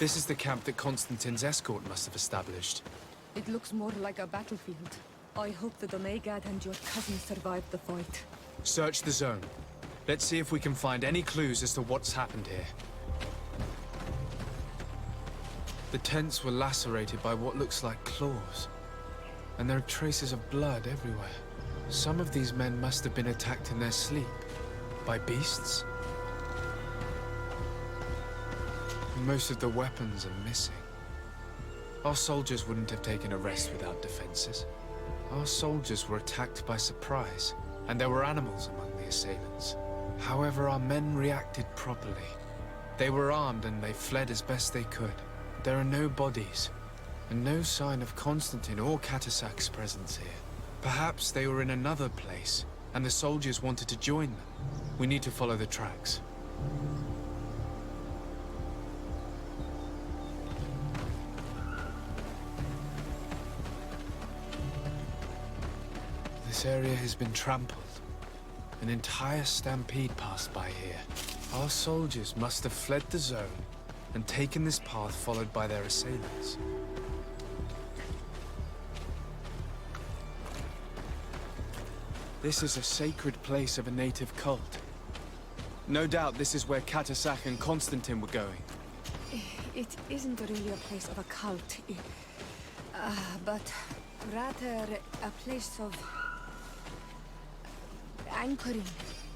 This is the camp that Constantin's escort must have established. It looks more like a battlefield. I hope the Donegad and your cousin survived the fight. Search the zone. Let's see if we can find any clues as to what's happened here. The tents were lacerated by what looks like claws. And there are traces of blood everywhere. Some of these men must have been attacked in their sleep. By beasts? Most of the weapons are missing. Our soldiers wouldn't have taken a rest without defenses. Our soldiers were attacked by surprise, and there were animals among the assailants. However, our men reacted properly. They were armed and they fled as best they could. There are no bodies, and no sign of Constantin or Catasac's presence here. Perhaps they were in another place, and the soldiers wanted to join them. We need to follow the tracks. This area has been trampled. An entire stampede passed by here. Our soldiers must have fled the zone and taken this path followed by their assailants. This is a sacred place of a native cult. No doubt this is where Catasac and Constantin were going. It isn't really a place of a cult, but rather a place of anchoring.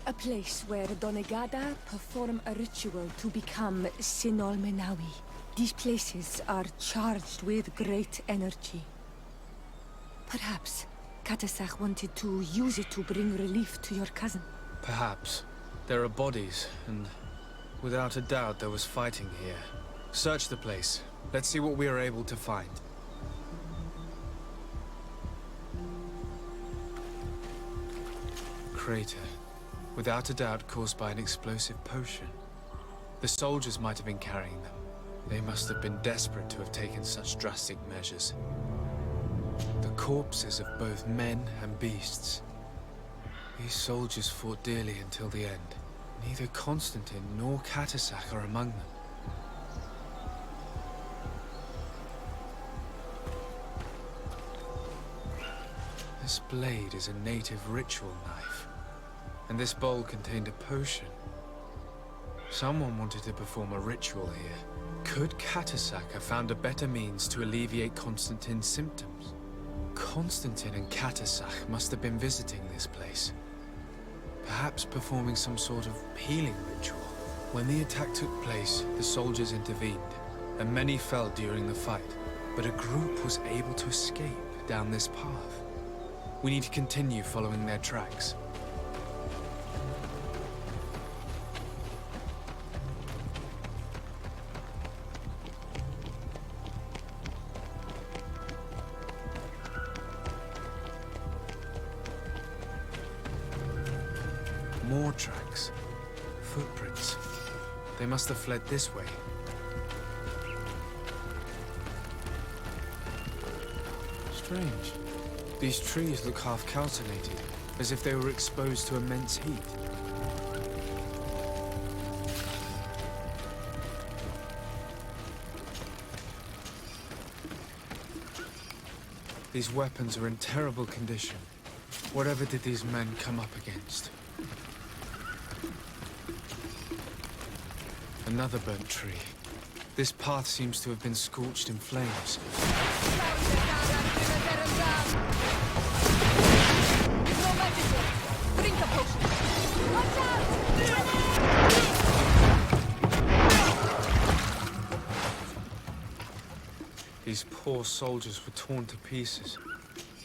A place where Donegada perform a ritual to become Sinol Menawi. These places are charged with great energy. Perhaps Catasac wanted to use it to bring relief to your cousin. Perhaps. There are bodies, and without a doubt there was fighting here. Search the place. Let's see what we are able to find. Crater. Without a doubt caused by an explosive potion. The soldiers might have been carrying them. They must have been desperate to have taken such drastic measures. The corpses of both men and beasts. These soldiers fought dearly until the end. Neither Constantin nor Catasac are among them. This blade is a native ritual knife. And this bowl contained a potion. Someone wanted to perform a ritual here. Could Catasac have found a better means to alleviate Constantin's symptoms? Constantin and Catasac must have been visiting this place. Perhaps performing some sort of healing ritual. When the attack took place, the soldiers intervened, and many fell during the fight. But a group was able to escape down this path. We need to continue following their tracks. More tracks. Footprints. They must have fled this way. Strange. These trees look half calcinated, as if they were exposed to immense heat. These weapons are in terrible condition. Whatever did these men come up against? Another burnt tree. This path seems to have been scorched in flames. Drink a potion. Watch out! These poor soldiers were torn to pieces.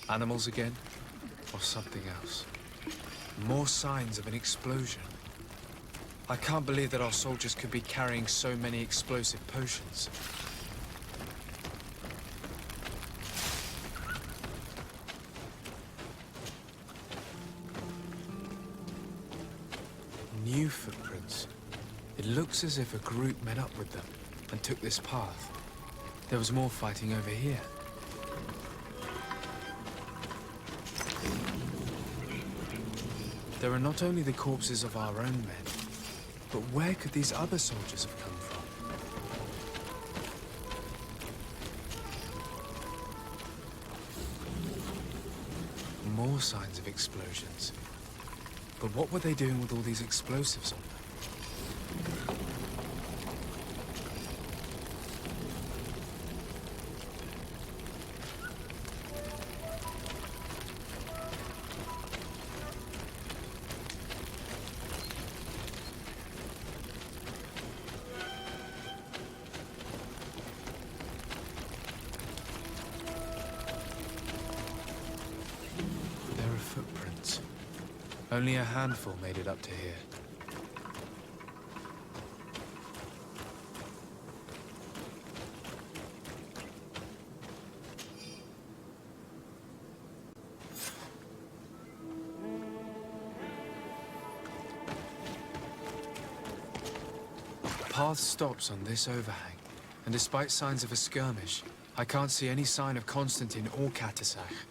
Animals again? Or something else? More signs of an explosion. I can't believe that our soldiers could be carrying so many explosive potions. New footprints. It looks as if a group met up with them and took this path. There was more fighting over here. There are not only the corpses of our own men, but where could these other soldiers have come from? more signs of explosions. But what were they doing with all these explosives on them? Footprints. Only a handful made it up to here. The path stops on this overhang, and despite signs of a skirmish, I can't see any sign of Constantin or Catasach.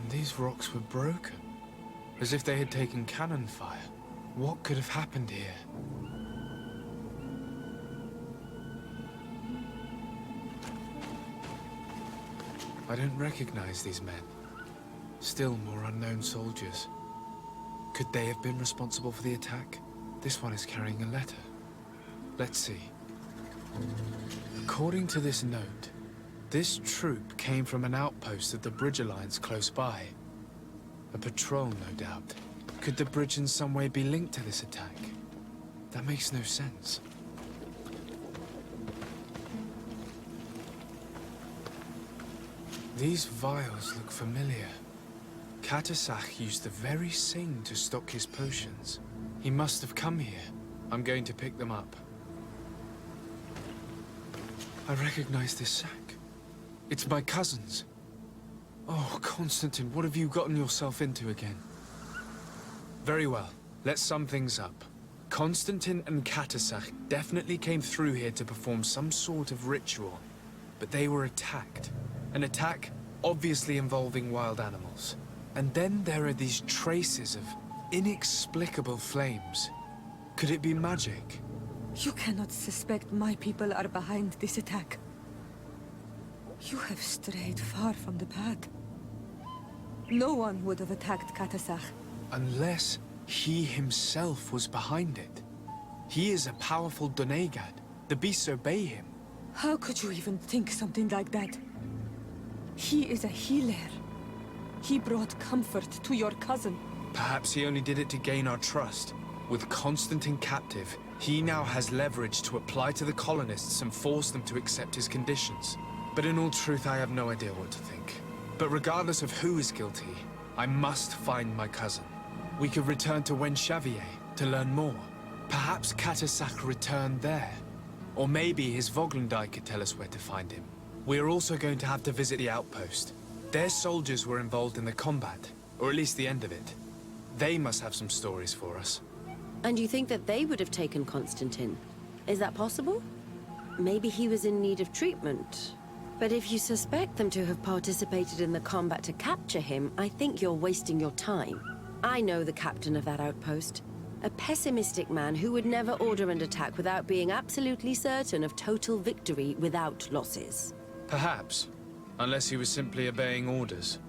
These rocks were broken, as if they had taken cannon fire. What could have happened here? I don't recognize these men. Still more unknown soldiers. Could they have been responsible for the attack? This one is carrying a letter. Let's see. According to this note, this troop came from an outpost of the Bridge Alliance close by. A patrol, no doubt. Could the bridge in some way be linked to this attack? That makes no sense. These vials look familiar. Catasach used the very same to stock his potions. He must have come here. I'm going to pick them up. I recognize this sack. It's my cousin's. Oh, Constantin, what have you gotten yourself into again? Very well. Let's sum things up. Constantin and Catasach definitely came through here to perform some sort of ritual, but they were attacked. An attack obviously involving wild animals. And then there are these traces of inexplicable flames. Could it be magic? You cannot suspect my people are behind this attack. You have strayed far from the path. No one would have attacked Catasach. Unless he himself was behind it. He is a powerful Donegad. The beasts obey him. How could you even think something like that? He is a healer. He brought comfort to your cousin. Perhaps he only did it to gain our trust. With Constantin captive, he now has leverage to apply to the colonists and force them to accept his conditions. But in all truth, I have no idea what to think. But regardless of who is guilty, I must find my cousin. We could return to Xavier to learn more. Perhaps Catasach returned there. Or maybe his Voglendai could tell us where to find him. We are also going to have to visit the outpost. Their soldiers were involved in the combat, or at least the end of it. They must have some stories for us. And you think that they would have taken Constantin? Is that possible? Maybe he was in need of treatment. But if you suspect them to have participated in the combat to capture him, I think you're wasting your time. I know the captain of that outpost. A pessimistic man who would never order an attack without being absolutely certain of total victory without losses. Perhaps. Unless he was simply obeying orders.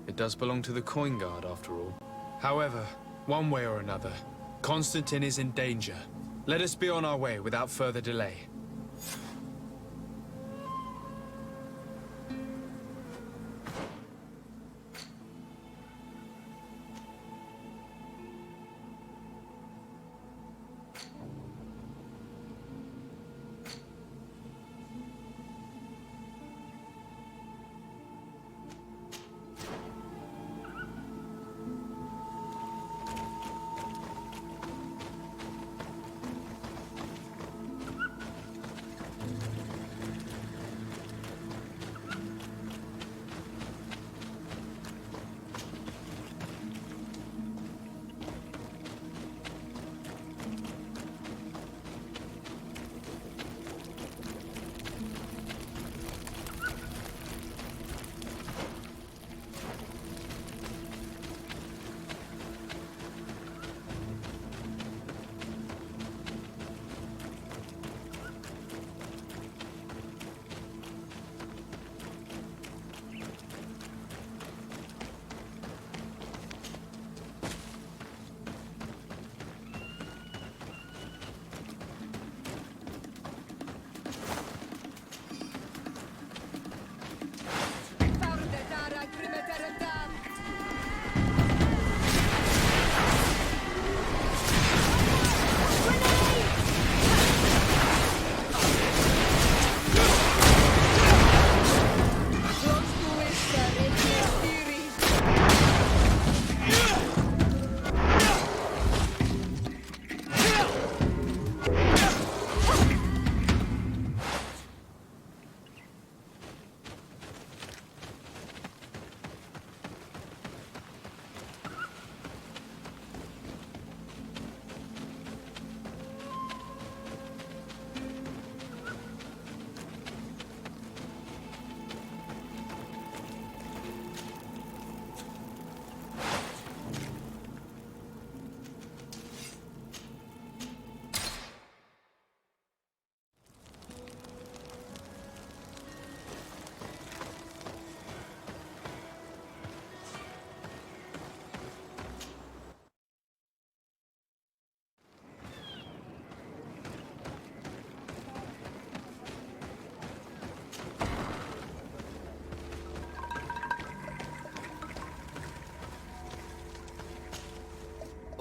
It does belong to the Coin Guard, after all. However, one way or another, Constantin is in danger. Let us be on our way without further delay.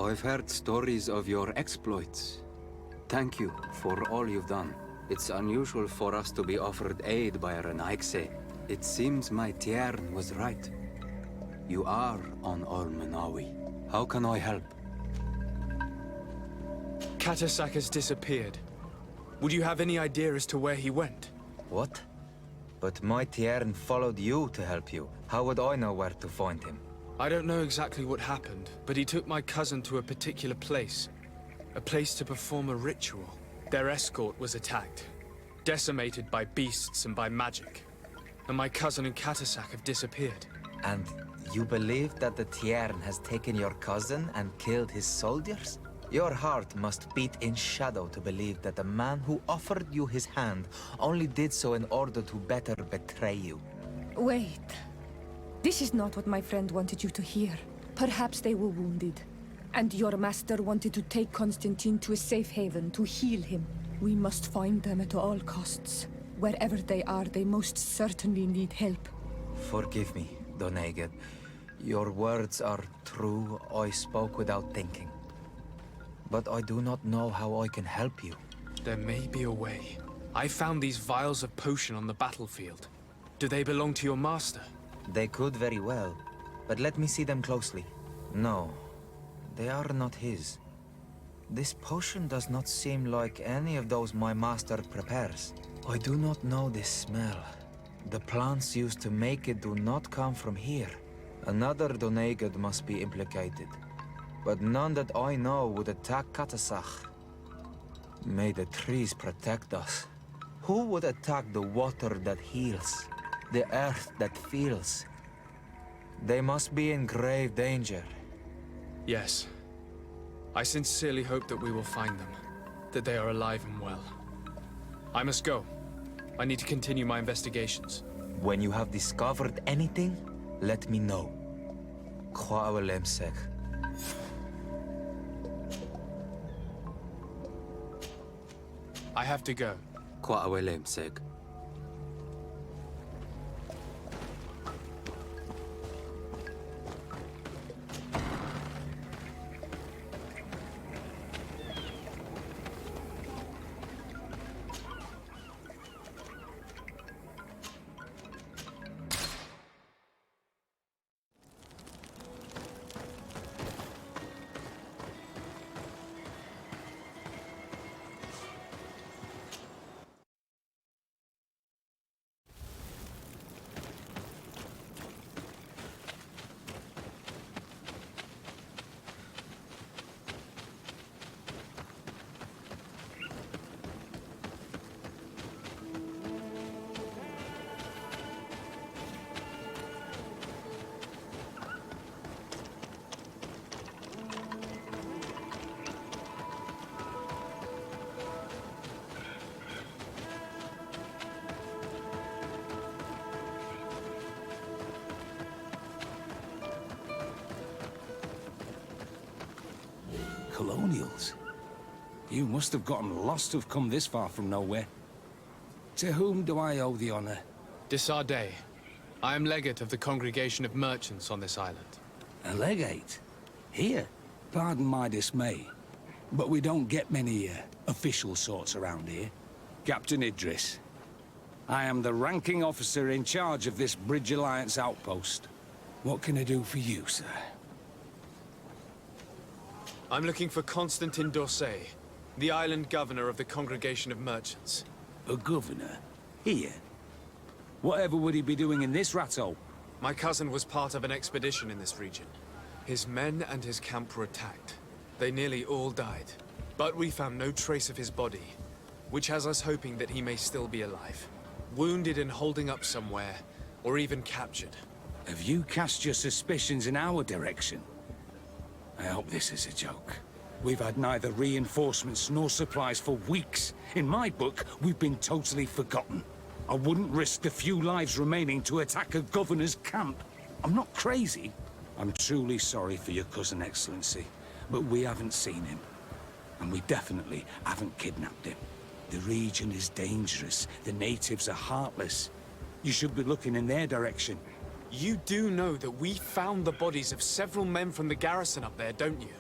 I've heard stories of your exploits. Thank you for all you've done. It's unusual for us to be offered aid by Renaigse. It seems my Tiern was right. You are on Olmenawi. How can I help? Catasac has disappeared. Would you have any idea as to where he went? What? But my Tiern followed you to help you. How would I know where to find him? I don't know exactly what happened, but he took my cousin to a particular place. A place to perform a ritual. Their escort was attacked, decimated by beasts and by magic. And my cousin and Catasac have disappeared. And you believe that the Tiern has taken your cousin and killed his soldiers? Your heart must beat in shadow to believe that the man who offered you his hand only did so in order to better betray you. Wait. This is not what my friend wanted you to hear. Perhaps they were wounded. And your master wanted to take Constantin to a safe haven to heal him. We must find them at all costs. Wherever they are, they most certainly need help. Forgive me, Doneged. Your words are true. I spoke without thinking. But I do not know how I can help you. There may be a way. I found these vials of potion on the battlefield. Do they belong to your master? They could very well, but let me see them closely. No, they are not his. This potion does not seem like any of those my master prepares. I do not know this smell. The plants used to make it do not come from here. Another Doneged must be implicated, but none that I know would attack Catasac. May the trees protect us. Who would attack the water that heals? The earth that feels? They must be in grave danger. Yes. I sincerely hope that we will find them. That they are alive and well. I must go. I need to continue my investigations. When you have discovered anything, let me know. I have to go. Qua'awelemseg. Colonials? You must have gotten lost to have come this far from nowhere. To whom do I owe the honor? Desardet. I am legate of the Congregation of Merchants on this island. A legate? Here? Pardon my dismay, but we don't get many official sorts around here. Captain Idris. I am the ranking officer in charge of this Bridge Alliance outpost. What can I do for you, sir? I'm looking for Constantin d'Orsay, the island governor of the Congregation of Merchants. A governor? Here? Whatever would he be doing in this rattle? My cousin was part of an expedition in this region. His men and his camp were attacked. They nearly all died. But we found no trace of his body, which has us hoping that he may still be alive. Wounded and holding up somewhere, or even captured. Have you cast your suspicions in our direction? I hope this is a joke. We've had neither reinforcements nor supplies for weeks. In my book, we've been totally forgotten. I wouldn't risk the few lives remaining to attack a governor's camp. I'm not crazy. I'm truly sorry for your cousin, Excellency, but we haven't seen him. And we definitely haven't kidnapped him. The region is dangerous. The natives are heartless. You should be looking in their direction. You do know that we found the bodies of several men from the garrison up there, don't you?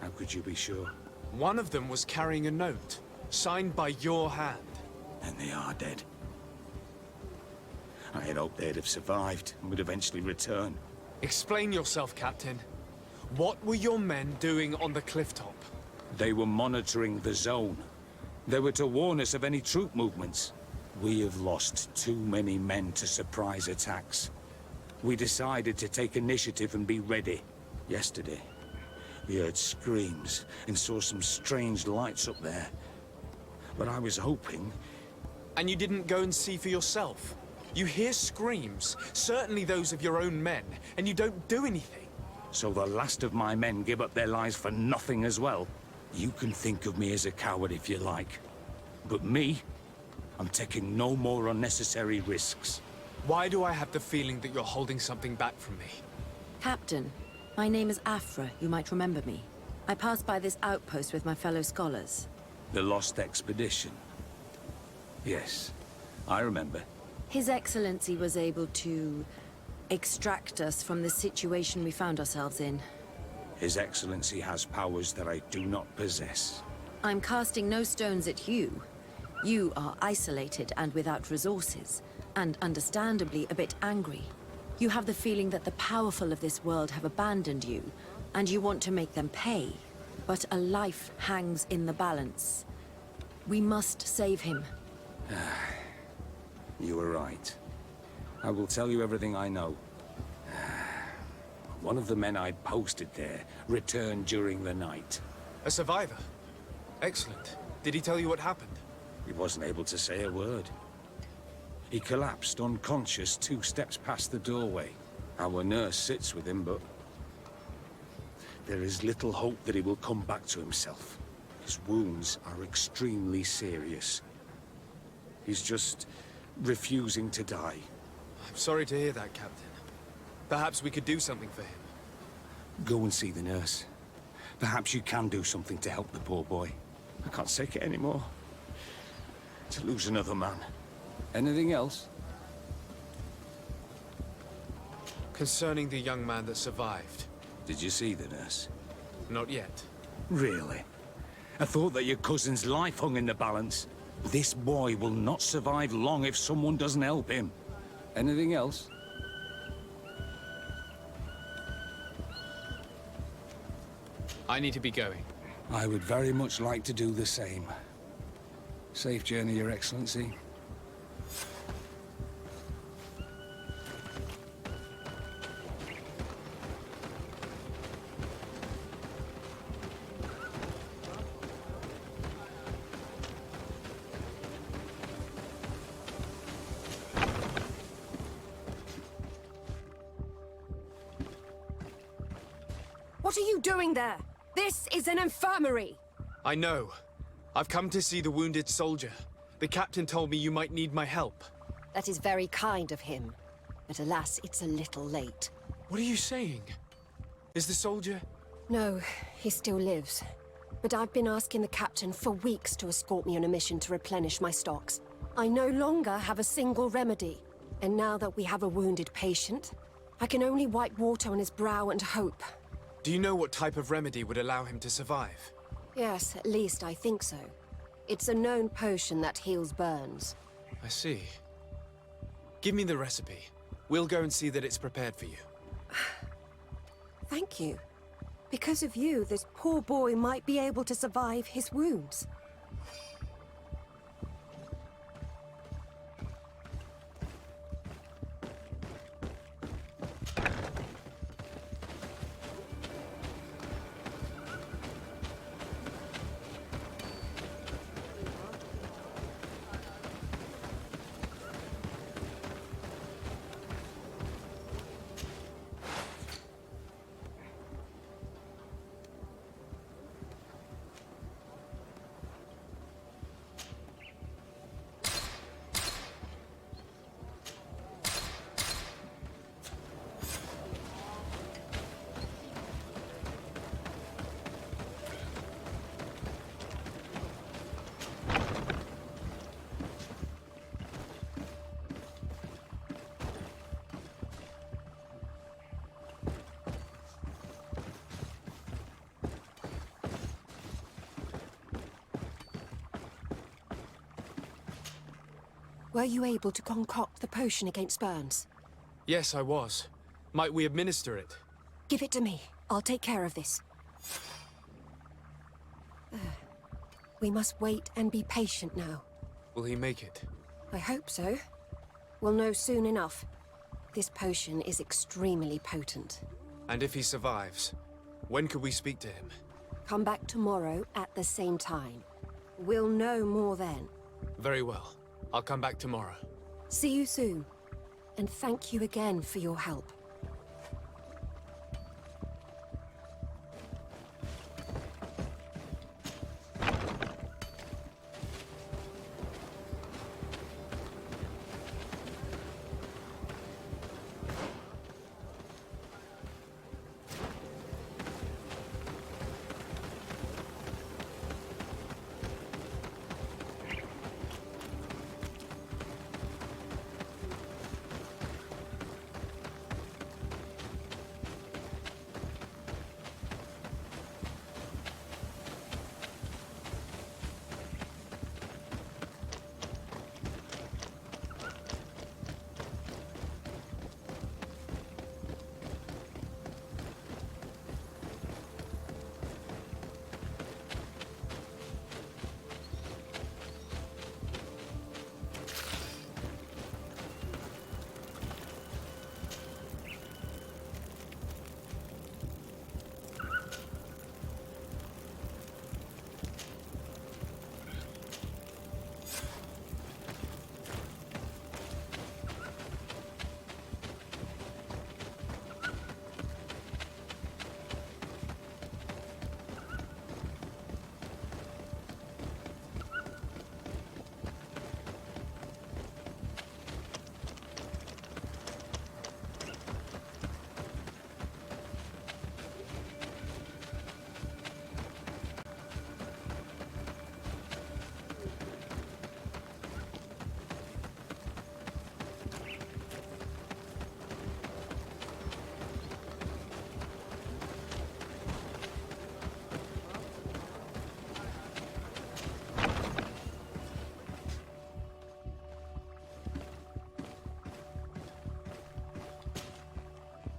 How could you be sure? One of them was carrying a note, signed by your hand. And they are dead. I had hoped they'd have survived and would eventually return. Explain yourself, Captain. What were your men doing on the clifftop? They were monitoring the zone. They were to warn us of any troop movements. We have lost too many men to surprise attacks. We decided to take initiative and be ready. Yesterday, we heard screams and saw some strange lights up there. But I was hoping... And you didn't go and see for yourself? You hear screams, certainly those of your own men, and you don't do anything. So the last of my men give up their lives for nothing as well? You can think of me as a coward if you like. But me, I'm taking no more unnecessary risks. Why do I have the feeling that you're holding something back from me? Captain, my name is Afra. You might remember me. I passed by this outpost with my fellow scholars. The Lost Expedition. Yes, I remember. His Excellency was able to extract us from the situation we found ourselves in. His Excellency has powers that I do not possess. I'm casting no stones at you. You are isolated and without resources, and understandably a bit angry. You have the feeling that the powerful of this world have abandoned you, and you want to make them pay. But a life hangs in the balance. We must save him. You were right. I will tell you everything I know. One of the men I'd posted there returned during the night. A survivor? Excellent. Did he tell you what happened? He wasn't able to say a word. He collapsed unconscious 2 steps past the doorway. Our nurse sits with him, but there is little hope that he will come back to himself. His wounds are extremely serious. He's just refusing to die. I'm sorry to hear that, Captain. Perhaps we could do something for him. Go and see the nurse. Perhaps you can do something to help the poor boy. I can't take it anymore. To lose another man. Anything else? Concerning the young man that survived. Did you see the nurse? Not yet. Really? I thought that your cousin's life hung in the balance. This boy will not survive long if someone doesn't help him. Anything else? I need to be going. I would very much like to do the same. Safe journey, Your Excellency. What are you doing there? This is an infirmary! I know. I've come to see the wounded soldier. The captain told me you might need my help. That is very kind of him. But alas, it's a little late. What are you saying? Is the soldier... No, he still lives. But I've been asking the captain for weeks to escort me on a mission to replenish my stocks. I no longer have a single remedy. And now that we have a wounded patient, I can only wipe water on his brow and hope. Do you know what type of remedy would allow him to survive? Yes, at least I think so. It's a known potion that heals burns. I see. Give me the recipe. We'll go and see that it's prepared for you. Thank you. Because of you, this poor boy might be able to survive his wounds. Were you able to concoct the potion against burns? Yes, I was. Might we administer it? Give it to me. I'll take care of this. We must wait and be patient now. Will he make it? I hope so. We'll know soon enough. This potion is extremely potent. And if he survives, when could we speak to him? Come back tomorrow at the same time. We'll know more then. Very well. I'll come back tomorrow. See you soon. And thank you again for your help.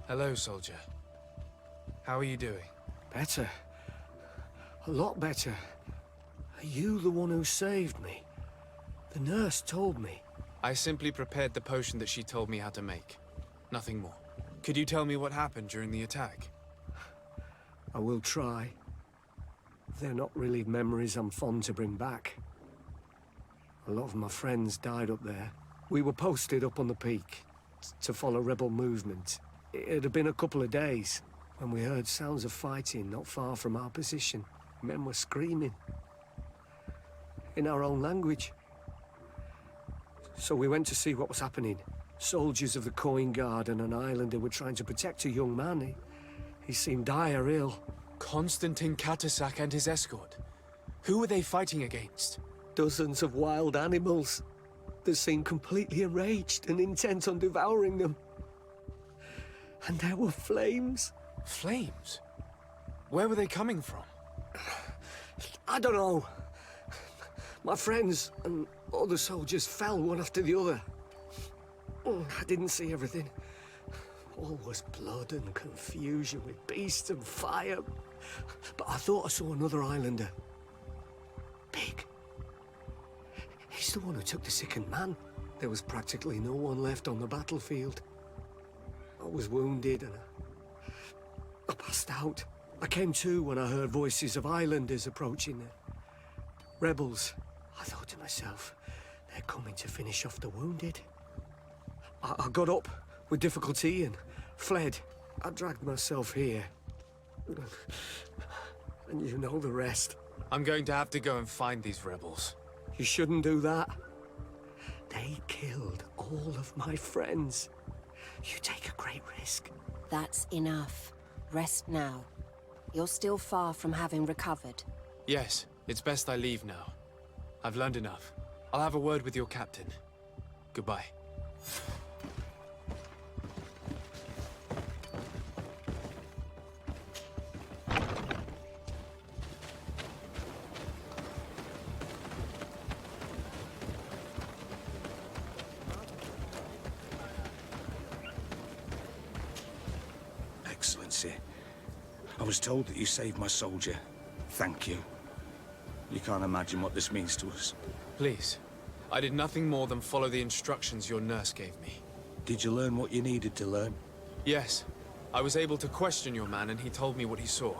Hello, soldier. How are you doing? Better. A lot better. Are you the one who saved me? The nurse told me. I simply prepared the potion that she told me how to make. Nothing more. Could you tell me what happened during the attack? I will try. They're not really memories I'm fond to bring back. A lot of my friends died up there. We were posted up on the peak to follow rebel movement. It had been a couple of days when we heard sounds of fighting not far from our position. Men were screaming in our own language. So we went to see what was happening. Soldiers of the Coin Guard and an islander were trying to protect a young man. He seemed dire ill. Constantin Katasak and his escort. Who were they fighting against? Dozens of wild animals. They seemed completely enraged and intent on devouring them. And there were flames. Flames? Where were they coming from? I don't know. My friends and other soldiers fell one after the other. I didn't see everything. All was blood and confusion with beasts and fire. But I thought I saw another islander. Big. He's the one who took the sickened man. There was practically no one left on the battlefield. I was wounded and I passed out. I came to when I heard voices of islanders approaching. Rebels. I thought to myself, they're coming to finish off the wounded. I got up with difficulty and fled. I dragged myself here. And you know the rest. I'm going to have to go and find these rebels. You shouldn't do that. They killed all of my friends. You take a great risk. That's enough. Rest now. You're still far from having recovered. Yes, it's best I leave now. I've learned enough. I'll have a word with your captain. Goodbye. Excellency. I was told that you saved my soldier. Thank you. You can't imagine what this means to us. Please. I did nothing more than follow the instructions your nurse gave me. Did you learn what you needed to learn? Yes. I was able to question your man and he told me what he saw.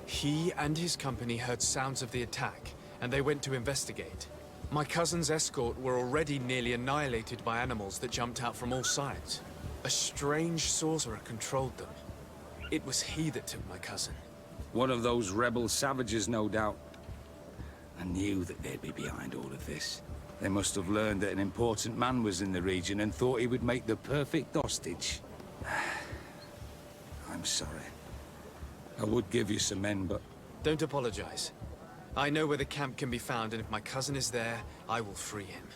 He and his company heard sounds of the attack, and they went to investigate. My cousin's escort were already nearly annihilated by animals that jumped out from all sides. A strange sorcerer controlled them. It was he that took my cousin. One of those rebel savages, no doubt. I knew that they'd be behind all of this. They must have learned that an important man was in the region and thought he would make the perfect hostage. I'm sorry. I would give you some men, but... Don't apologize. I know where the camp can be found, and if my cousin is there, I will free him.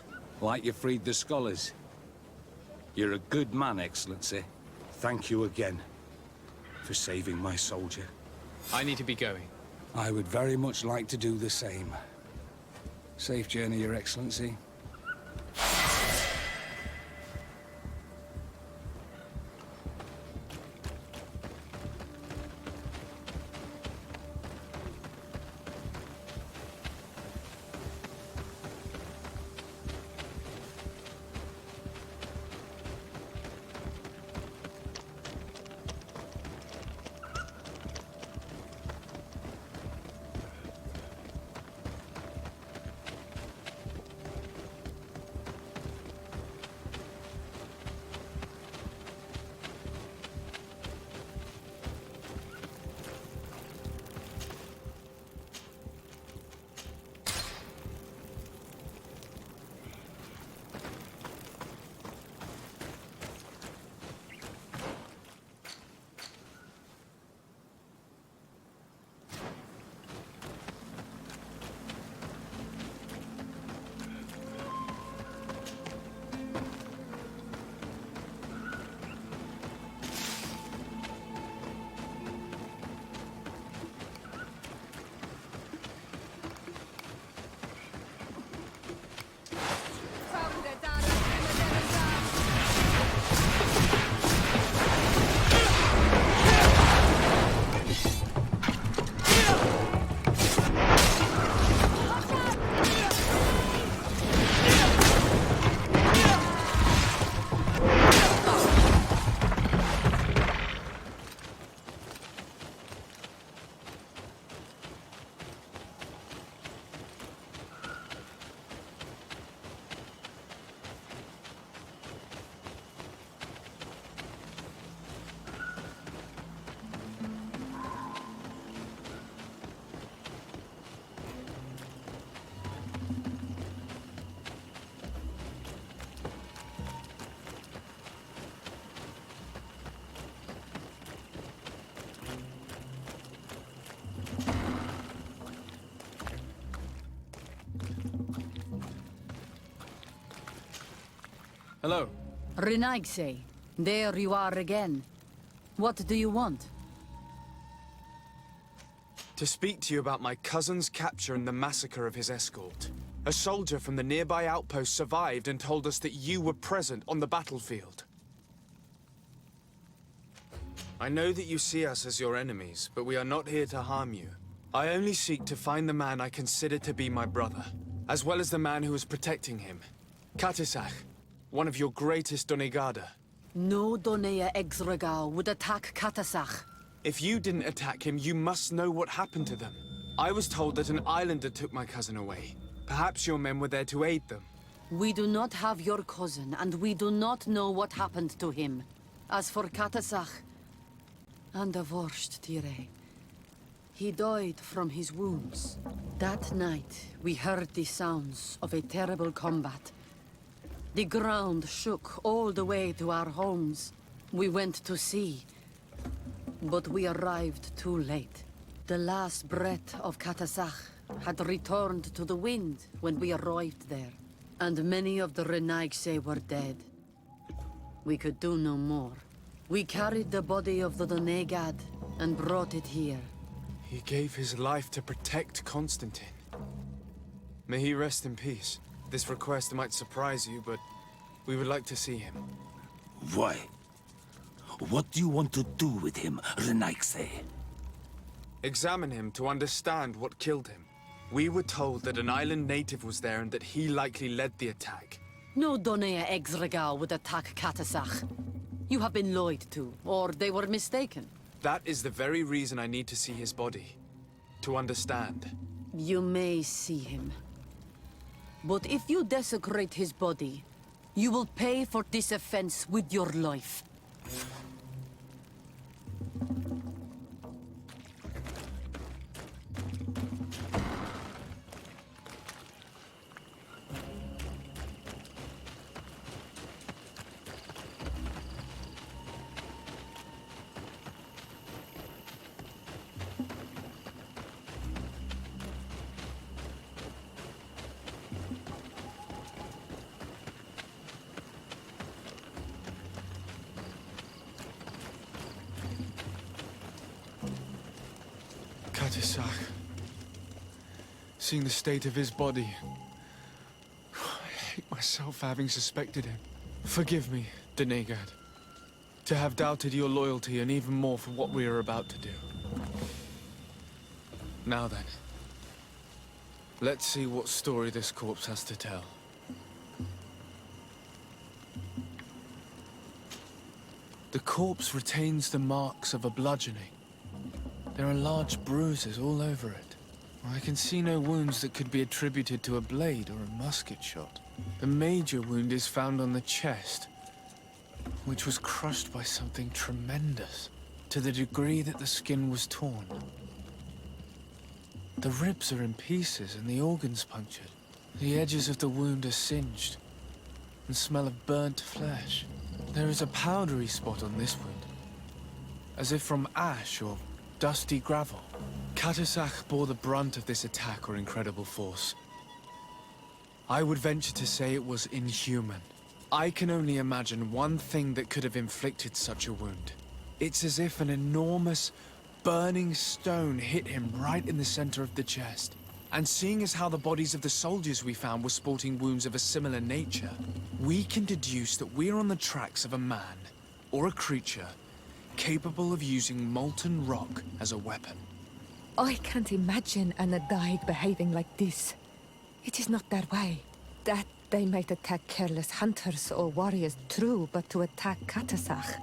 like you freed the scholars. You're a good man, Excellency. Thank you again for saving my soldier. I need to be going. I would very much like to do the same. Safe journey, Your Excellency. Hello. Renaigse, there you are again. What do you want? To speak to you about my cousin's capture and the massacre of his escort. A soldier from the nearby outpost survived and told us that you were present on the battlefield. I know that you see us as your enemies, but we are not here to harm you. I only seek to find the man I consider to be my brother, as well as the man who is protecting him. Katisach, one of your greatest Donegada. No Donea Exregao would attack Katasach. If you didn't attack him, you must know what happened to them. I was told that an islander took my cousin away. Perhaps your men were there to aid them. We do not have your cousin, and we do not know what happened to him. As for Katasach, and the Vorst Tire, he died from his wounds. That night, we heard the sounds of a terrible combat. The ground shook all the way to our homes. We went to see, but we arrived too late. The last breath of Katasach had returned to the wind when we arrived there, and many of the Renaigse were dead. We could do no more. We carried the body of the Donegad and brought it here. He gave his life to protect Constantin. May he rest in peace. This request might surprise you, but we would like to see him. Why? What do you want to do with him, Renaixé? Examine him to understand what killed him. We were told that an island native was there and that he likely led the attack. No Donea Exregal would attack Katasach. You have been lied to, or they were mistaken. That is the very reason I need to see his body. To understand. You may see him. But if you desecrate his body, you will pay for this offense with your life. Seeing the state of his body, I hate myself for having suspected him. Forgive me, Denegad, to have doubted your loyalty and even more for what we are about to do. Now then, let's see what story this corpse has to tell. The corpse retains the marks of a bludgeoning. There are large bruises all over it. I can see no wounds that could be attributed to a blade or a musket shot. The major wound is found on the chest, which was crushed by something tremendous, to the degree that the skin was torn. The ribs are in pieces and the organs punctured. The edges of the wound are singed and smell of burnt flesh. There is a powdery spot on this wound, as if from ash or dusty gravel. Katasach bore the brunt of this attack or incredible force. I would venture to say it was inhuman. I can only imagine one thing that could have inflicted such a wound. It's as if an enormous, burning stone hit him right in the center of the chest. And seeing as how the bodies of the soldiers we found were sporting wounds of a similar nature, we can deduce that we're on the tracks of a man, or a creature, capable of using molten rock as a weapon. I can't imagine an Adaig behaving like this. It is not their way. That they might attack careless hunters or warriors, true, but to attack Katasach,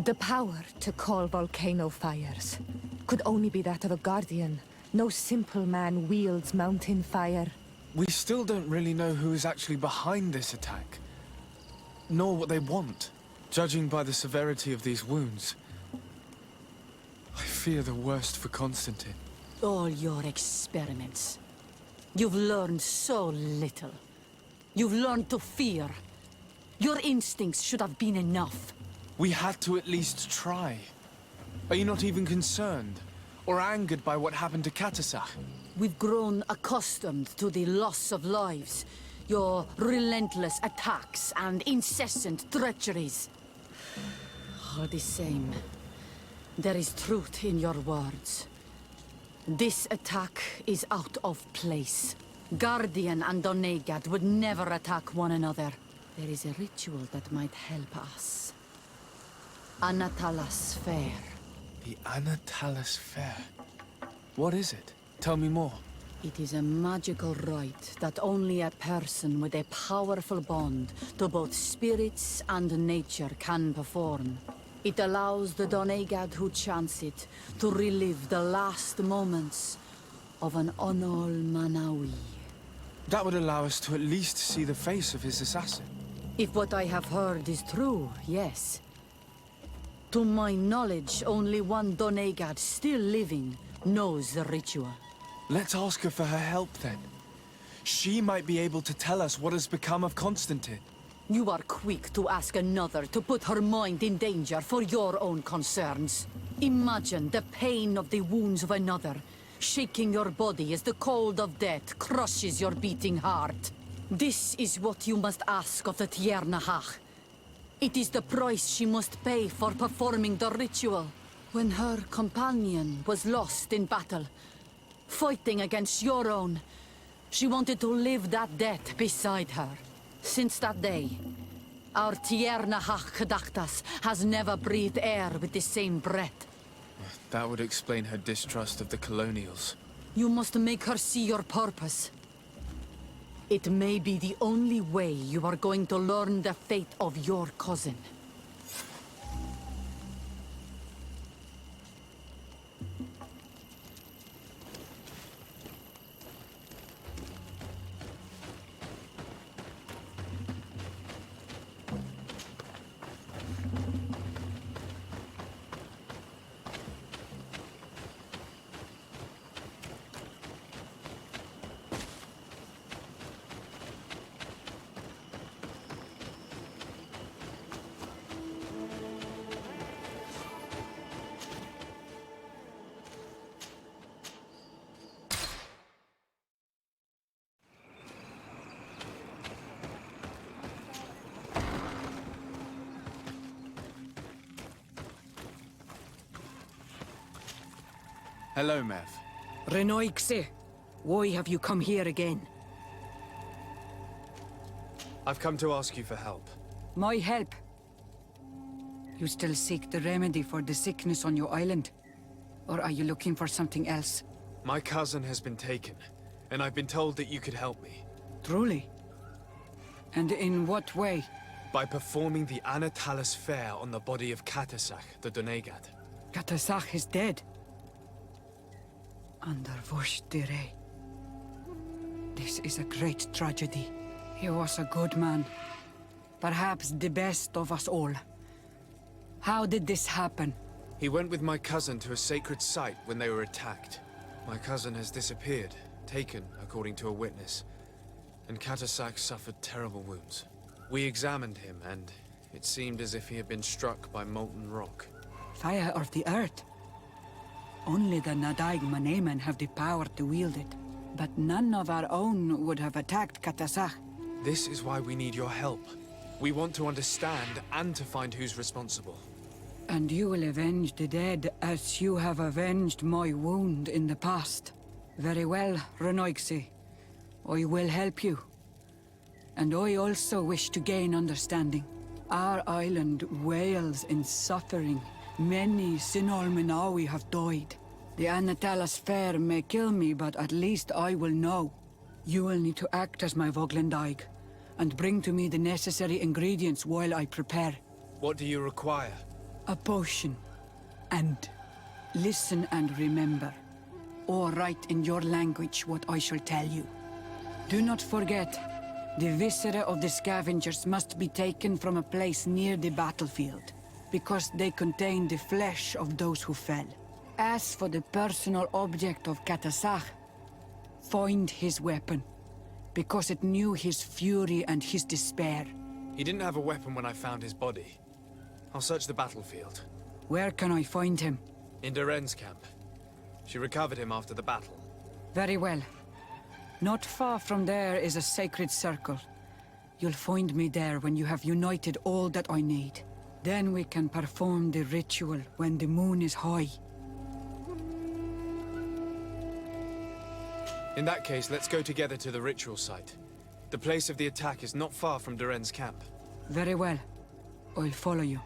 the power to call volcano fires, could only be that of a guardian. No simple man wields mountain fire. We still don't really know who is actually behind this attack, nor what they want. Judging by the severity of these wounds, I fear the worst for Constantin. All your experiments. You've learned so little. You've learned to fear. Your instincts should have been enough. We had to at least try. Are you not even concerned or angered by what happened to Katasach? We've grown accustomed to the loss of lives, your relentless attacks and incessant treacheries. All the same, there is truth in your words. This attack is out of place. Guardian and Donegad would never attack one another. There is a ritual that might help us. Anatalas Fair. The Anatalas Fair. What is it? Tell me more. It is a magical rite that only a person with a powerful bond to both spirits and nature can perform. It allows the Donegad who chants it to relive the last moments of an Onol Manawi. That would allow us to at least see the face of his assassin. If what I have heard is true, yes. To my knowledge, only one Donegad still living knows the ritual. Let's ask her for her help then. She might be able to tell us what has become of Constantin. You are quick to ask another to put her mind in danger for your own concerns. Imagine the pain of the wounds of another, shaking your body as the cold of death crushes your beating heart. This is what you must ask of the Tiernahach. It is the price she must pay for performing the ritual. When her companion was lost in battle, fighting against your own, she wanted to live that death beside her. Since that day, Our tiernahach gedachtas has never breathed air with the same breath. That would explain her distrust of the colonials. You must make her see your purpose. It may be the only way you are going to learn the fate of your cousin. Hello, Mev. Renoixe, why have you come here again? I've come to ask you for help. My help? You still seek the remedy for the sickness on your island? Or are you looking for something else? My cousin has been taken, and I've been told that you could help me. Truly? And in what way? By performing the Anatalis fair on the body of Katasach, the Donegad. Katasach is dead. Under Voshtire. This is a great tragedy. He was a good man. Perhaps the best of us all. How did this happen? He went with my cousin to a sacred site when they were attacked. My cousin has disappeared, taken according to a witness. And Katasach suffered terrible wounds. We examined him, and it seemed as if he had been struck by molten rock. Fire of the earth? Only the Nadaig Manemen have the power to wield it. But none of our own would have attacked Katasach. This is why we need your help. We want to understand and to find who's responsible. And you will avenge the dead as you have avenged my wound in the past. Very well, Renoixe. I will help you. And I also wish to gain understanding. Our island wails in suffering. Many Sinol Minawi have died. The Anatalas fair may kill me, but at least I will know. You will need to act as my Voglendaig, and bring to me the necessary ingredients while I prepare. What do you require? A potion. And listen and remember. Or write in your language what I shall tell you. Do not forget, the viscera of the scavengers must be taken from a place near the battlefield, because they contain the flesh of those who fell. As for the personal object of Katasach, find his weapon, because it knew his fury and his despair. He didn't have a weapon when I found his body. I'll search the battlefield. Where can I find him? In Doren's camp. She recovered him after the battle. Very well. Not far from there is a sacred circle. You'll find me there when you have united all that I need. Then we can perform the ritual when the moon is high. In that case, let's go together to the ritual site. The place of the attack is not far from Doren's camp. Very well. I'll follow you.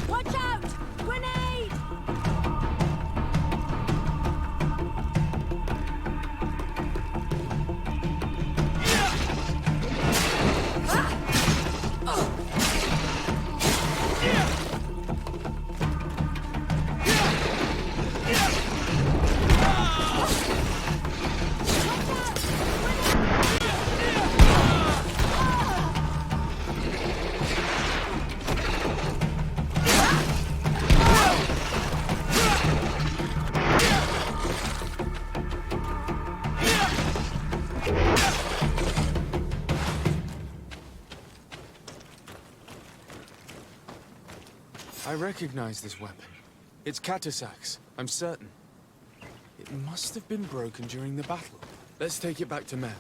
Watch out! Grenade! I recognize this weapon. It's Catasach's, I'm certain. It must have been broken during the battle. Let's take it back to Mev.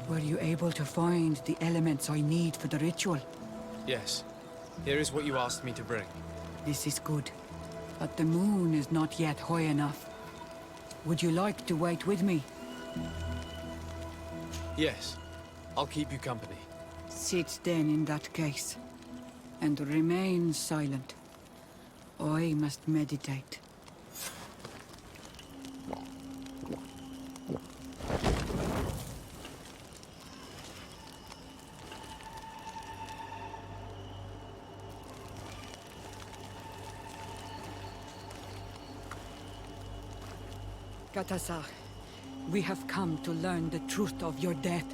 Were you able to find the elements I need for the ritual? Yes. Here is what you asked me to bring. This is good. But the moon is not yet high enough. Would you like to wait with me? Yes. I'll keep you company. Sit then in that case. And remain silent. I must meditate. Catasach, we have come to learn the truth of your death.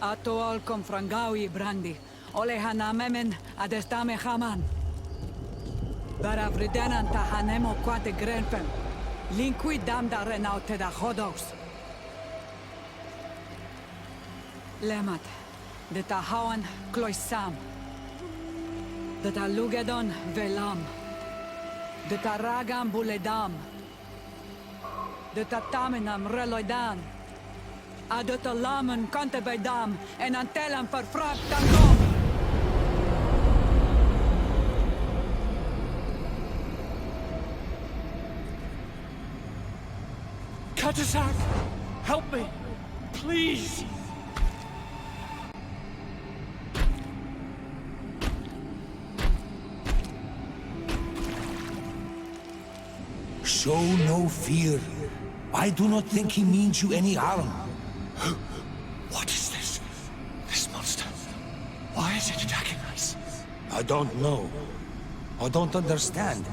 Ato al confrangawi brandi, ole hanamemen adestame haman. Baravridenan tahanemo quate grenfen, linkui damda renaute da hodos. Lemat, de tahawan kloisam, de talugedon velam, de taragam buledam, de tatamenam reloidan, adet alamen kantebedam en antelam verfractangom. Catasach, help me, please. Show no fear. I do not think he means you any harm. What is this? This monster? Why is it attacking us? I don't know. I don't understand.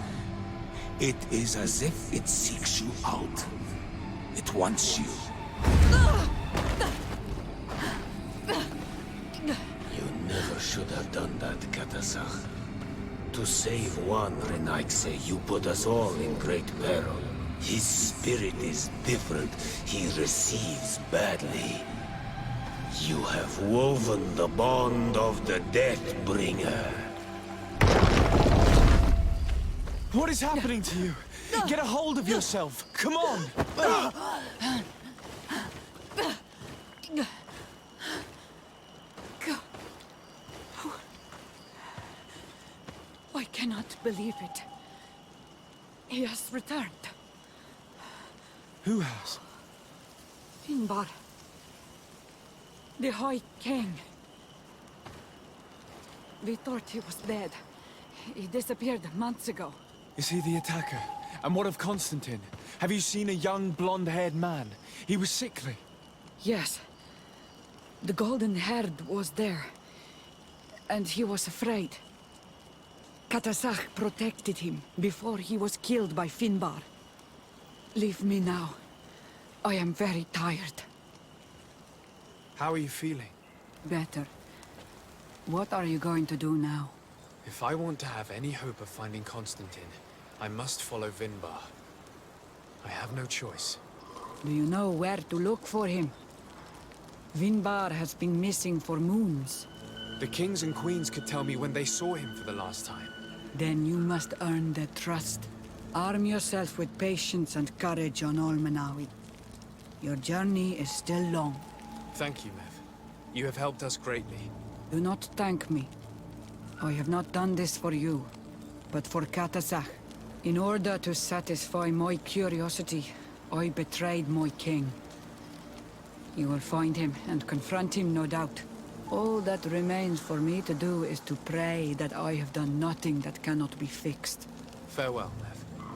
It is as if it seeks you out. It wants you. You never should have done that, Catasach. To save one, Renaigse, you put us all in great peril. His spirit is different. He receives badly. You have woven the bond of the Deathbringer. What is happening to you? Get a hold of yourself! Come on! I cannot believe it. He has returned. Who has? Finbar. The High King. We thought he was dead. He disappeared months ago. Is he the attacker? And what of Constantin? Have you seen a young, blonde-haired man? He was sickly. Yes. The golden-haired was there. And he was afraid. Katasach protected him before he was killed by Finbar. Leave me now. I am very tired. How are you feeling? Better. What are you going to do now? If I want to have any hope of finding Constantin, I must follow Vinbar. I have no choice. Do you know where to look for him? Vinbar has been missing for moons. The kings and queens could tell me when they saw him for the last time. Then you must earn their trust. Arm yourself with patience and courage on Olmenawi. Your journey is still long. Thank you, Mev. You have helped us greatly. Do not thank me. I have not done this for you, but for Katasach. In order to satisfy my curiosity, I betrayed my king. You will find him and confront him, no doubt. All that remains for me to do is to pray that I have done nothing that cannot be fixed. Farewell, Mev.